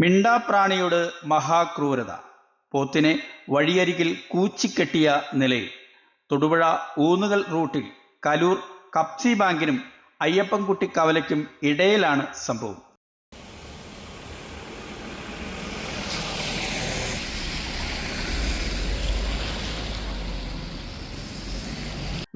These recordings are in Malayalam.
മിണ്ടാപ്രാണിയോട് മഹാക്രൂരത. പോത്തിനെ വഴിയരികിൽ കൂച്ചിക്കെട്ടിയ നിലയിൽ. തൊടുപുഴ ഊന്നുകൽ റൂട്ടിൽ കലൂർ കപ്സി ബാങ്കിനും അയ്യപ്പൻകുട്ടി കവലയ്ക്കും ഇടയിലാണ് സംഭവം.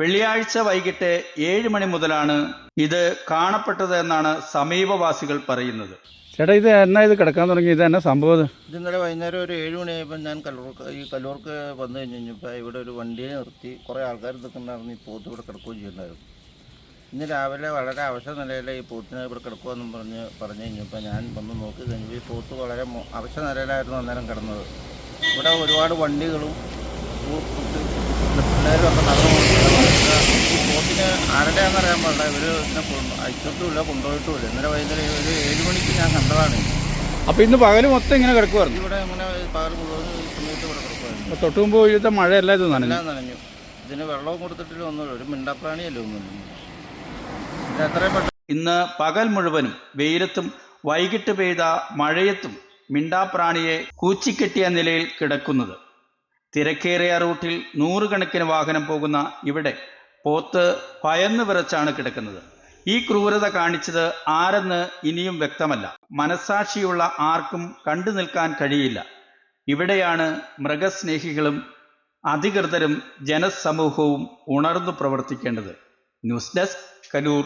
വെള്ളിയാഴ്ച വൈകിട്ട് 7 മണി മുതലാണ് ഇത് കാണപ്പെട്ടത് എന്നാണ് സമീപവാസികൾ പറയുന്നത്. ചേട്ടാ, ഇത് എന്നാ ഇത് കിടക്കാൻ തുടങ്ങി? ഇത് എന്നാ സംഭവം? ഇത് ഇന്നലെ വൈകുന്നേരം ഒരു 7 മണിയായപ്പോൾ ഞാൻ കല്ലൂർക്ക് വന്നു കഴിഞ്ഞപ്പോൾ ഇവിടെ ഒരു വണ്ടിയെ നിർത്തി കുറേ ആൾക്കാർ നിൽക്കുന്നുണ്ടായിരുന്നു. ഈ പോത്ത് ഇവിടെ കിടക്കുകയും ചെയ്യുന്നുണ്ടായിരുന്നു. ഇന്ന് രാവിലെ വളരെ അവശ നിലയിൽ ഈ പോത്തിനെ ഇവിടെ കിടക്കുമെന്നും പറഞ്ഞു കഴിഞ്ഞപ്പോൾ ഞാൻ വന്ന് നോക്കി കഴിഞ്ഞപ്പോൾ ഈ പോത്ത് വളരെ അവശ നിലയിലായിരുന്നു അന്നേരം കിടന്നത്. ഇവിടെ ഒരുപാട് വണ്ടികളും പിള്ളേരും ഒക്കെ നടന്നു. ഈ പോത്തിനെ ആരുടെയാണെന്ന് അറിയാൻ പാടില്ല. ഇവർ ഇതിനെ അയച്ചിട്ടുമില്ല, കൊണ്ടുപോയിട്ടുമില്ല. ഇന്നലെ വൈകുന്നേരം ഒരു 7 മണിക്ക് ഞാൻ കണ്ടതാണ്. അപ്പോൾ ഇന്ന് പകൽ മൊത്തം ഇങ്ങനെ കിടക്കുമായിരുന്നു? ഇവിടെ ഇങ്ങനെ പകൽ മുഴുവൻ ഈ സമയത്ത് ഇവിടെ കിടക്കുമായിരുന്നു. തൊട്ട് മുമ്പ് ഇവിടുത്തെ മഴയല്ല ഇത് നനഞ്ഞു. ഇതിന് വെള്ളവും കൊടുത്തിട്ടില്ല, ഒന്നുമില്ല. ഒരു മിണ്ടാപ്രാണിയല്ലേ ഒന്നുമില്ല. ഇത് എത്രയും പെട്ടെന്ന് ഇന്ന് പകൽ മുഴുവനും വെയിലത്തും വൈകിട്ട് പെയ്ത മഴയത്തും മിണ്ടാപ്രാണിയെ കൂച്ചിക്കെട്ടിയ നിലയിൽ കിടക്കുന്നത്. തിരക്കേറിയ റൂട്ടിൽ 100 കണക്കിന് വാഹനം പോകുന്ന ഇവിടെ പോത്ത് ഭയന്ന് വിറച്ചാണ് കിടക്കുന്നത്. ഈ ക്രൂരത കാണിച്ചത് ആരെന്ന് ഇനിയും വ്യക്തമല്ല. മനസാക്ഷിയുള്ള ആർക്കും കണ്ടു നിൽക്കാൻ കഴിയില്ല. ഇവിടെയാണ് മൃഗസ്നേഹികളും അധികൃതരും ജനസമൂഹവും ഉണർന്നു പ്രവർത്തിക്കേണ്ടത്. News desk, Kaloor.